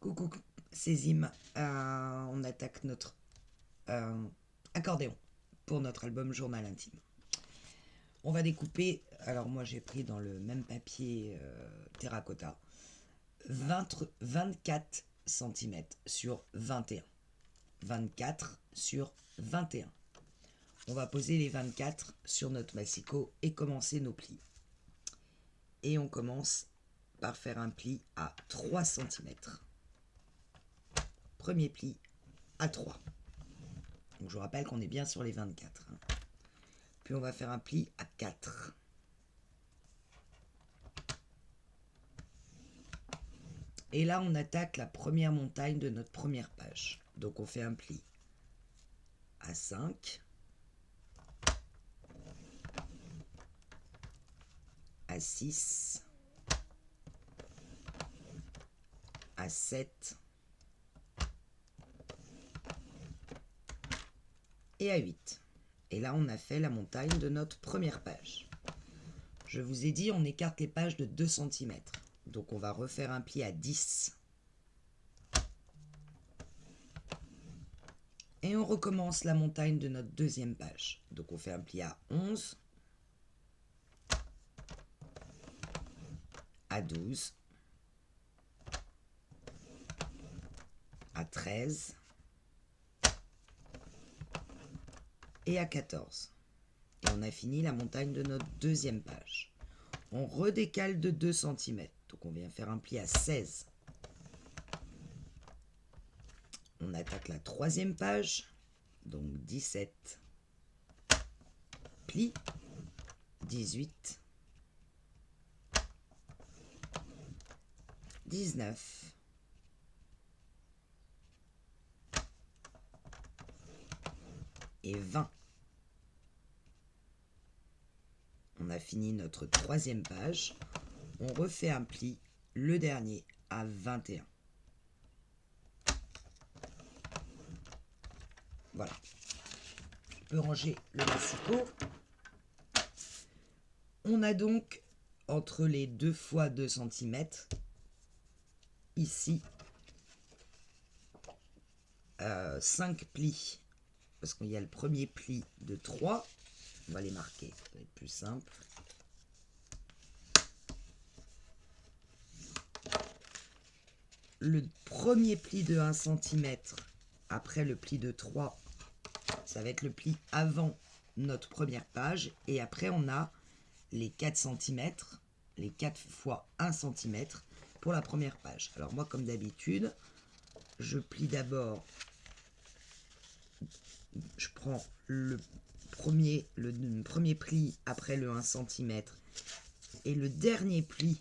Coucou, c'est Zim. On attaque notre accordéon pour notre album Journal intime. On va découper, alors moi j'ai pris dans le même papier terracotta, 24 cm sur 21. 24 sur 21. On va poser les 24 sur notre massicot et commencer nos plis. Et on commence par faire un pli à 3 cm. Premier pli à 3. Donc je vous rappelle qu'on est bien sur les 24. Puis on va faire un pli à 4. Et là, on attaque la première montagne de notre première page. Donc on fait un pli à 5, à 6, à 7 et à 8. Et là, on a fait la montagne de notre première page. Je vous ai dit, on écarte les pages de 2 cm. Donc on va refaire un pli à 10. Et on recommence la montagne de notre deuxième page. Donc on fait un pli à 11, à 12, à 13 et à 14. Et on a fini la montagne de notre deuxième page. On redécale de 2 cm. Donc on vient faire un pli à 16. On attaque la troisième page. Donc 17. Pli. 18. 19. Et 20. On a fini notre troisième page. On refait un pli, le dernier, à 21. Voilà. Je peux ranger le massicot. On a donc, entre les 2 fois 2 cm, ici, 5 plis. Parce qu'il y a le premier pli de 3. On va les marquer, ça va être plus simple. Le premier pli de 1 cm après le pli de 3, ça va être le pli avant notre première page. Et après, on a les 4 cm, les 4 fois 1 cm pour la première page. Alors moi, comme d'habitude, je plie d'abord, je prends le premier pli après le 1 cm et le dernier pli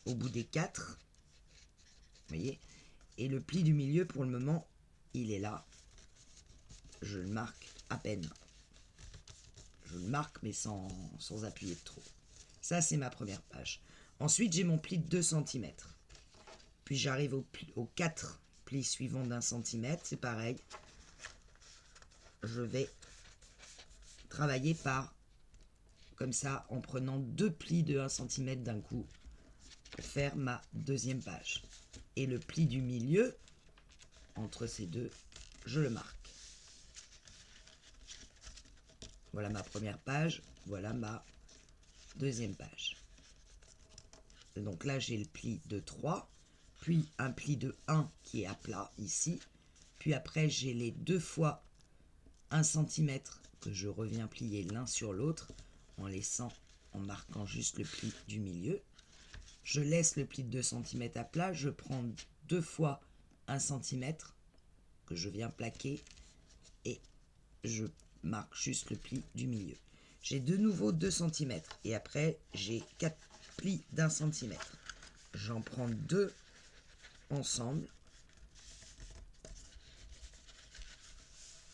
au bout des 4. Vous voyez, et le pli du milieu, pour le moment, il est là. Je le marque à peine. Je le marque, mais sans appuyer de trop. Ça, c'est ma première page. Ensuite, j'ai mon pli de 2 cm. Puis j'arrive aux 4 plis suivants d'1 cm. C'est pareil. Je vais travailler comme ça, en prenant 2 plis de 1 cm d'un coup, pour faire ma deuxième page. Et le pli du milieu, entre ces deux, je le marque. Voilà ma première page, voilà ma deuxième page. Et donc là, j'ai le pli de 3, puis un pli de 1 qui est à plat ici, puis après j'ai les 2 fois 1 cm que je reviens plier l'un sur l'autre en marquant juste le pli du milieu. Je laisse le pli de 2 cm à plat, je prends 2 fois 1 cm que je viens plaquer et je marque juste le pli du milieu. J'ai de nouveau 2 cm et après j'ai 4 plis d'1 cm. J'en prends 2 ensemble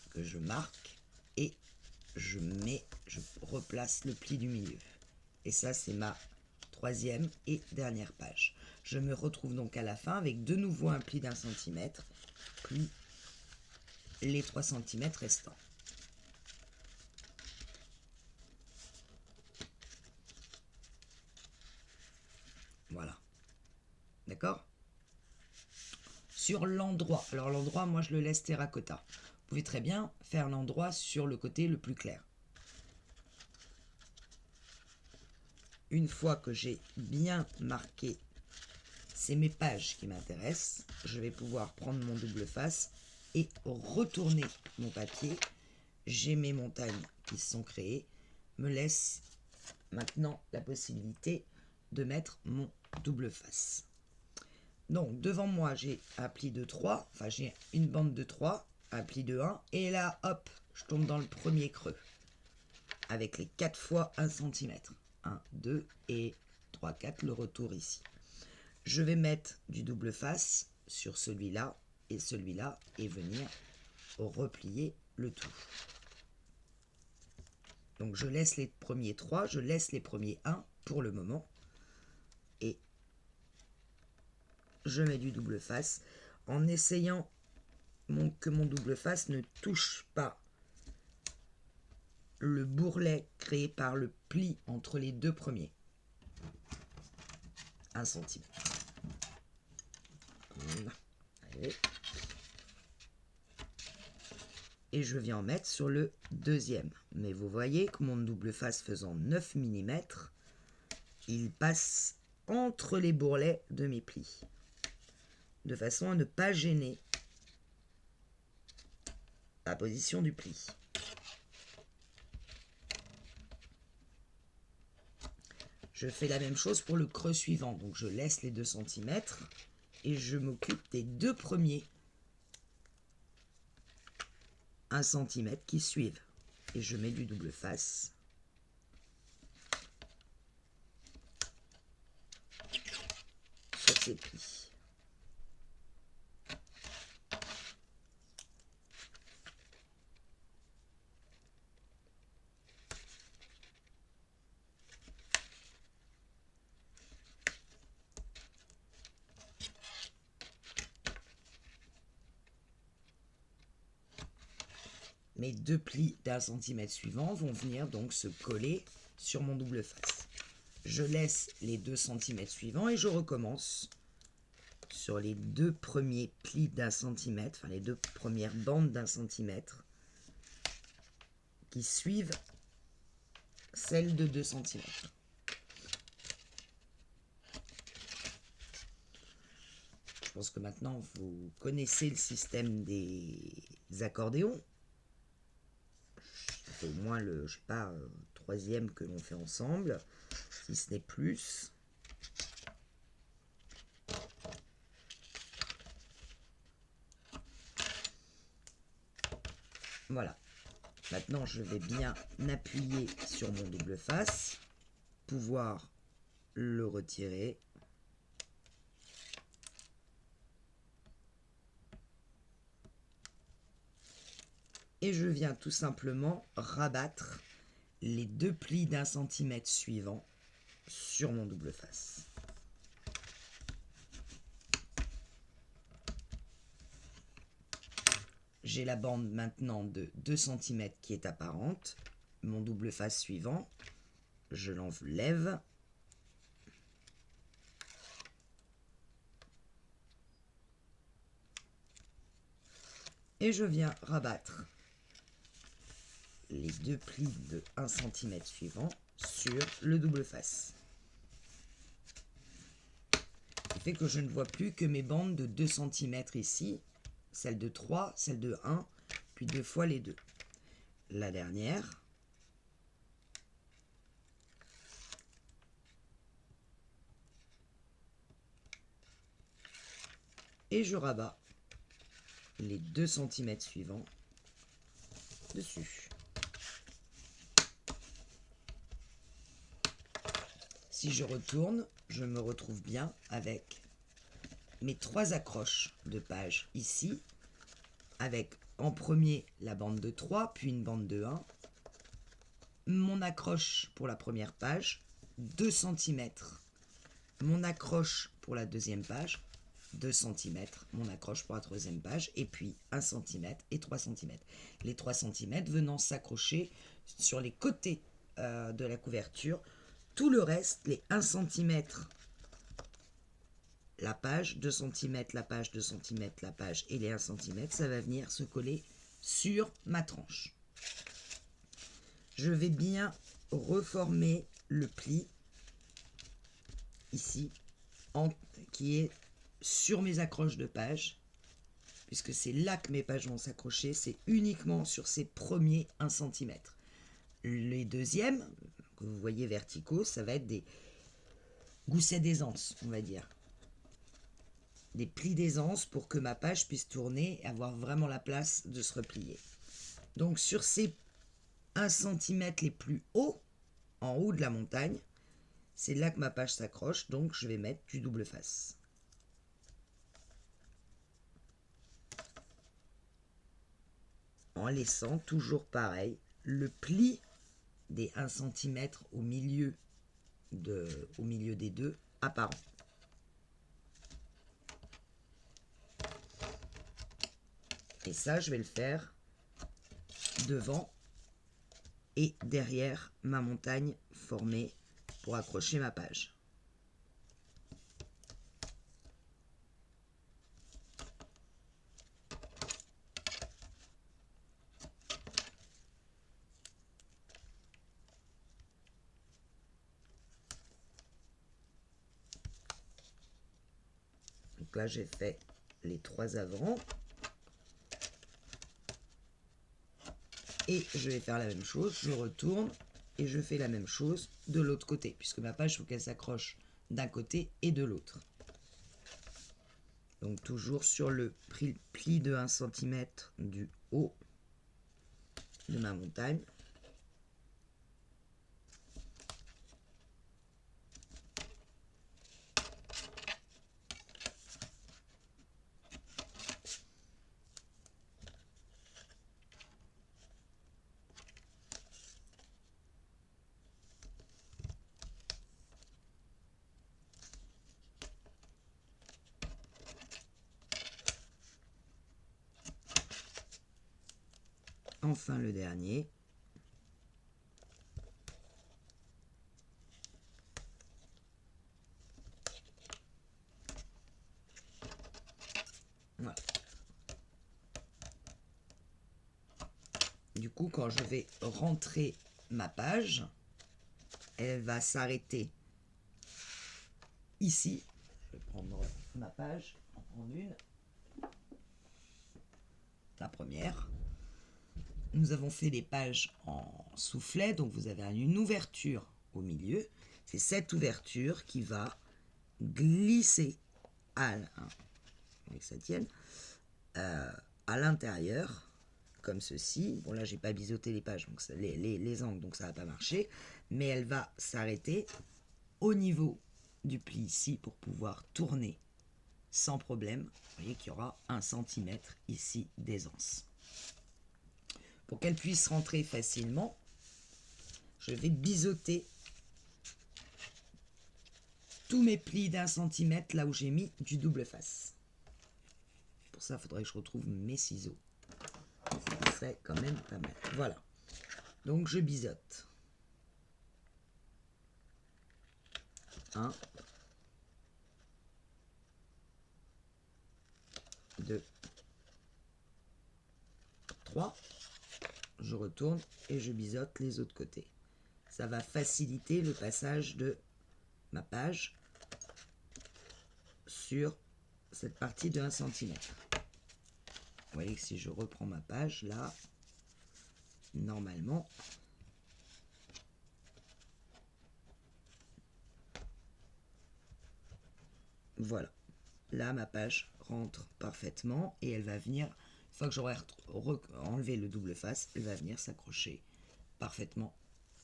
que je marque et je replace le pli du milieu. Et ça, c'est ma troisième et dernière page. Je me retrouve donc à la fin avec de nouveau un pli d'1 cm, puis les 3 cm restants. Voilà. D'accord ? sur l'endroit. Alors l'endroit, moi je le laisse terracotta. Vous pouvez très bien faire l'endroit sur le côté le plus clair. Une fois que j'ai bien marqué, c'est mes pages qui m'intéressent, je vais pouvoir prendre mon double face et retourner mon papier. J'ai mes montagnes qui se sont créées, me laisse maintenant la possibilité de mettre mon double face. Donc devant moi j'ai un pli de 3, enfin j'ai une bande de 3, un pli de 1, et là hop, je tombe dans le premier creux avec les 4 fois 1 cm. 1, 2 et 3, 4, le retour ici. Je vais mettre du double face sur celui-là et venir replier le tout. Donc je laisse les premiers 3, je laisse les premiers 1 pour le moment et je mets du double face en essayant que mon double face ne touche pas le bourrelet créé par le pli entre les deux premiers. 1 cm. Allez. Et je viens en mettre sur le deuxième. Mais vous voyez que mon double face faisant 9 mm, il passe entre les bourrelets de mes plis, de façon à ne pas gêner la position du pli. Je fais la même chose pour le creux suivant, donc je laisse les 2 cm et je m'occupe des deux premiers 1 cm qui suivent. Et je mets du double face. Sur ces plis. Mes deux plis d'1 cm suivants vont venir donc se coller sur mon double face. Je laisse les 2 cm suivants et je recommence sur les deux premiers plis d'1 cm, enfin les deux premières bandes d'1 cm qui suivent celles de 2 cm. Je pense que maintenant vous connaissez le système des accordéons. C'est au moins le, je sais pas, troisième que l'on fait ensemble, si ce n'est plus. Voilà. Maintenant, je vais bien appuyer sur mon double face, pouvoir le retirer. Et je viens tout simplement rabattre les deux plis d'1 cm suivants sur mon double face. J'ai la bande maintenant de 2 cm qui est apparente. Mon double face suivant, je l'enlève. Et je viens rabattre les deux plis de 1 cm suivants sur le double face. Ce qui fait que je ne vois plus que mes bandes de 2 cm ici, celle de 3, celle de 1, puis deux fois les deux. La dernière. Et je rabats les 2 cm suivants dessus. Si je retourne, je me retrouve bien avec mes 3 accroches de page ici, avec en premier la bande de 3, puis une bande de 1, mon accroche pour la première page, 2 cm, mon accroche pour la deuxième page, 2 cm, mon accroche pour la troisième page, et puis 1 cm et 3 cm. Les 3 cm venant s'accrocher sur les côtés de la couverture. Tout le reste, les 1 cm la page, 2 cm, la page, 2 cm, la page et les 1 cm, ça va venir se coller sur ma tranche. Je vais bien reformer le pli ici, qui est sur mes accroches de pages, puisque c'est là que mes pages vont s'accrocher, c'est uniquement sur ces premiers 1 cm. Les deuxièmes, que vous voyez verticaux, ça va être des goussets d'aisance, on va dire. Des plis d'aisance pour que ma page puisse tourner et avoir vraiment la place de se replier. Donc sur ces 1 cm les plus hauts, en haut de la montagne, c'est là que ma page s'accroche, donc je vais mettre du double face. En laissant toujours pareil le pli des 1 cm au milieu des deux apparents. Et ça, je vais le faire devant et derrière ma montagne formée pour accrocher ma page. Donc là, j'ai fait les 3 avant. Et je vais faire la même chose, je retourne et je fais la même chose de l'autre côté, puisque ma page, il faut qu'elle s'accroche d'un côté et de l'autre. Donc toujours sur le pli de 1 cm du haut de ma montagne. Enfin le dernier. Voilà. Du coup, quand je vais rentrer ma page, elle va s'arrêter ici. Je vais prendre ma page, en prendre une. La première. Nous avons fait les pages en soufflet, donc vous avez une ouverture au milieu. C'est cette ouverture qui va glisser avec ça tienne, à l'intérieur, comme ceci. Bon là j'ai pas biseauté les pages, donc ça, les angles, donc ça va pas marcher, mais elle va s'arrêter au niveau du pli ici pour pouvoir tourner sans problème. Vous voyez qu'il y aura 1 cm ici d'aisance. Pour qu'elle puisse rentrer facilement, je vais biseauter tous mes plis d'1 cm là où j'ai mis du double face. Pour ça, il faudrait que je retrouve mes ciseaux. Ça serait quand même pas mal. Voilà. Donc je biseaute. 1, 2, 3. Je retourne et je biseaute les autres côtés. Ça va faciliter le passage de ma page sur cette partie de 1 cm. Vous voyez que si je reprends ma page, là, normalement, voilà. Là, ma page rentre parfaitement et elle va venir, une fois que j'aurai enlevé le double face, elle va venir s'accrocher parfaitement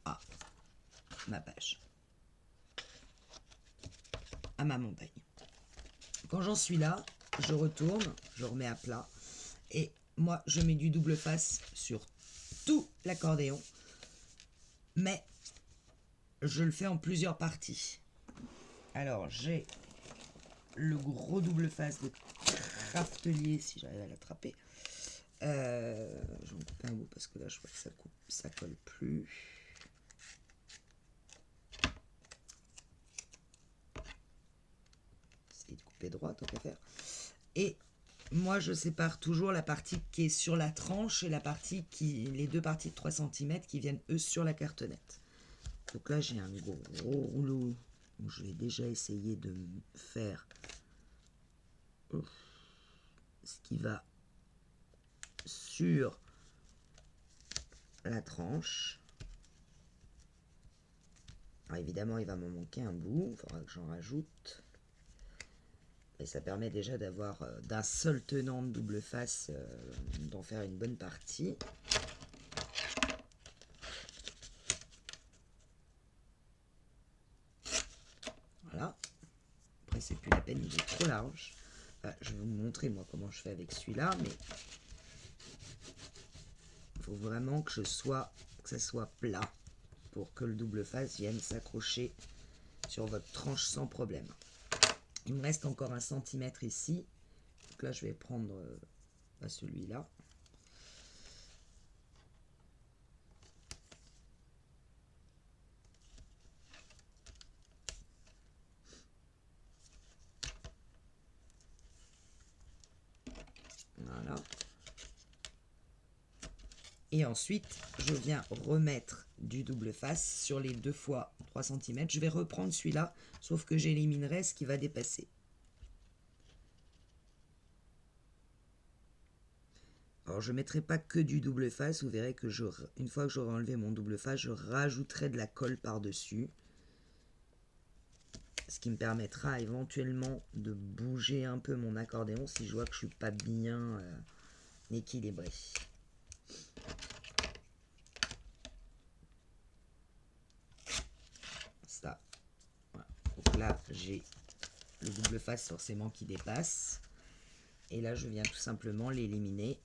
à ma page, à ma montagne. Quand j'en suis là, je retourne, je remets à plat et moi je mets du double face sur tout l'accordéon, mais je le fais en plusieurs parties. Alors j'ai le gros double face de Craftelier, si j'arrive à l'attraper. Je vais en couper un bout parce que là je vois que ça colle plus. Essayer de couper couper droit, tant qu'à faire. Et moi, je sépare toujours la partie qui est sur la tranche et la partie les deux parties de 3 cm qui viennent, eux, sur la cartonnette. Donc là, j'ai un gros rouleau. Donc, je vais déjà essayer de faire ce qui va sur la tranche. Alors évidemment, il va m'en manquer un bout. Il faudra que j'en rajoute. Et ça permet déjà d'avoir d'un seul tenant de double face, d'en faire une bonne partie. Voilà. Après, c'est plus la peine, il est trop large. Enfin, je vais vous montrer moi comment je fais avec celui-là, mais il faut vraiment que ça soit plat pour que le double face vienne s'accrocher sur votre tranche sans problème. Il me reste encore 1 centimètre ici. Donc là, je vais prendre celui-là. Voilà. Et ensuite, je viens remettre du double face sur les 2 fois 3 cm. Je vais reprendre celui-là, sauf que j'éliminerai ce qui va dépasser. Alors, je ne mettrai pas que du double face. Vous verrez que une fois que j'aurai enlevé mon double face, je rajouterai de la colle par-dessus. Ce qui me permettra éventuellement de bouger un peu mon accordéon si je vois que je ne suis pas bien équilibré. Ça. Voilà. Donc là, j'ai le double face forcément qui dépasse. Et là, je viens tout simplement l'éliminer.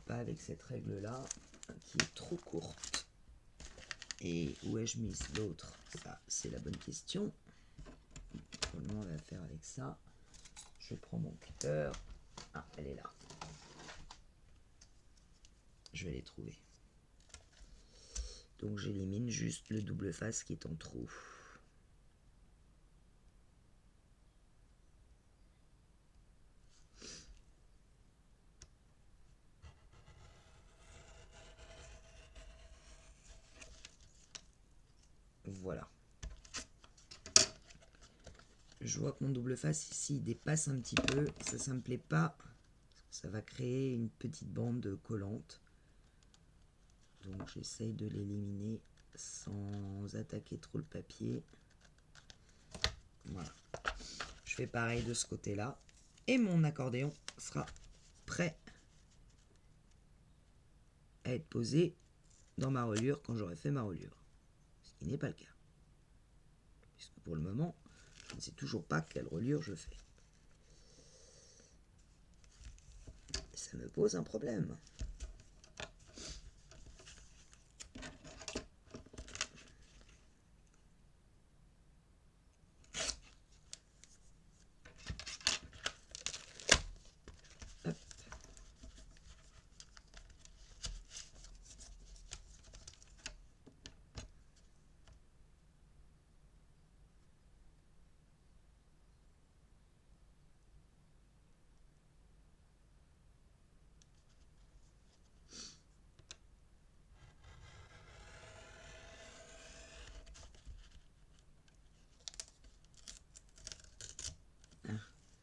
Pas avec cette règle-là, qui est trop courte. Et où ai-je mis l'autre? Ça, c'est la bonne question. Comment on va faire avec ça? Je prends mon cutter. Ah, elle est là. Je vais les trouver. Donc j'élimine juste le double face qui est en trop. Voilà. Je vois que mon double face ici dépasse un petit peu. Ça me plaît pas. Ça va créer une petite bande collante. Donc j'essaye de l'éliminer sans attaquer trop le papier. Voilà. Je fais pareil de ce côté-là. Et mon accordéon sera prêt à être posé dans ma reliure quand j'aurai fait ma reliure. Ce qui n'est pas le cas. Puisque pour le moment, je ne sais toujours pas quelle reliure je fais. Et ça me pose un problème. Hop.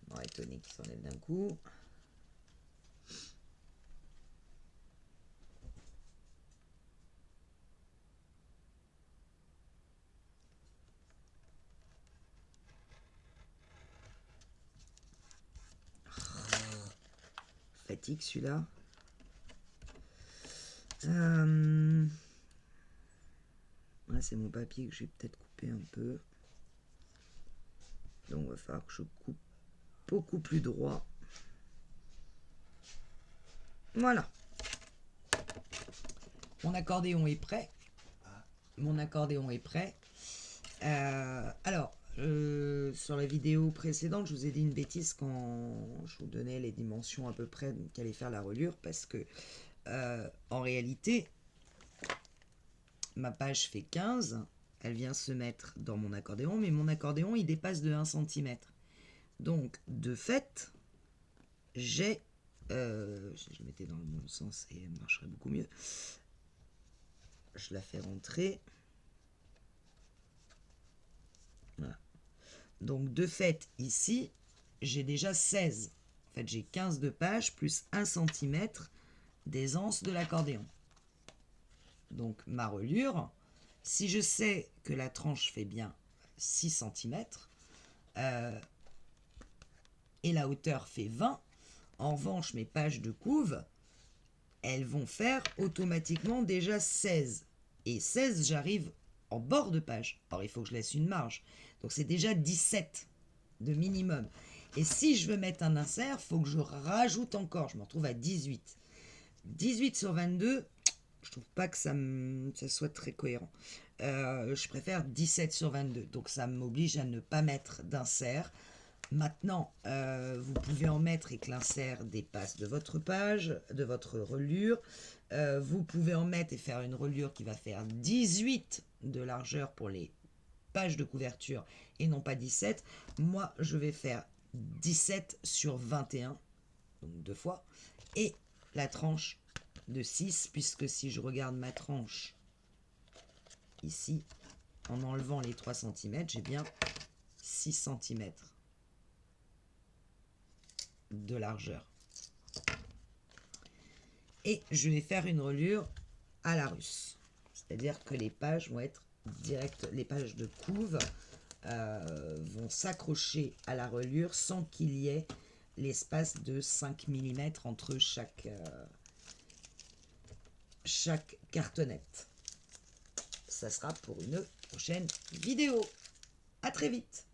On va étonner qu'il s'enlève d'un coup. Fatigue celui-là. C'est mon papier que j'ai peut-être coupé un peu. Donc il va falloir que je coupe beaucoup plus droit. Voilà. Mon accordéon est prêt. Mon accordéon est prêt. Alors, sur la vidéo précédente, je vous ai dit une bêtise quand je vous donnais les dimensions à peu près qu'allait faire la reliure, parce que en réalité, ma page fait 15 elle vient se mettre dans mon accordéon, mais mon accordéon, il dépasse de 1 cm. Donc, de fait, j'ai... je le mettais dans le bon sens et elle marcherait beaucoup mieux. Je la fais rentrer. Voilà. Donc, de fait, ici, j'ai déjà 16. En fait, j'ai 15 de page plus 1 cm d'aisance de l'accordéon. Donc, ma reliure, si je sais que la tranche fait bien 6 cm et la hauteur fait 20, en revanche, mes pages de couve, elles vont faire automatiquement déjà 16. Et 16, j'arrive en bord de page. Alors, il faut que je laisse une marge. Donc, c'est déjà 17 de minimum. Et si je veux mettre un insert, il faut que je rajoute encore. Je me retrouve à 18. 18 sur 22, je trouve pas que ça soit très cohérent. Je préfère 17 sur 22. Donc, ça m'oblige à ne pas mettre d'insert. Maintenant, vous pouvez en mettre et que l'insert dépasse de votre page, de votre reliure. Vous pouvez en mettre et faire une reliure qui va faire 18 de largeur pour les pages de couverture et non pas 17. Moi, je vais faire 17 sur 21, donc 2 fois, et la tranche de 6, puisque si je regarde ma tranche ici, en enlevant les 3 cm, j'ai bien 6 cm de largeur. Et je vais faire une reliure à la russe. C'est-à-dire que les pages vont être directes, les pages de couve vont s'accrocher à la reliure sans qu'il y ait l'espace de 5 mm entre chaque cartonnette. Ça sera pour une prochaine vidéo. À très vite!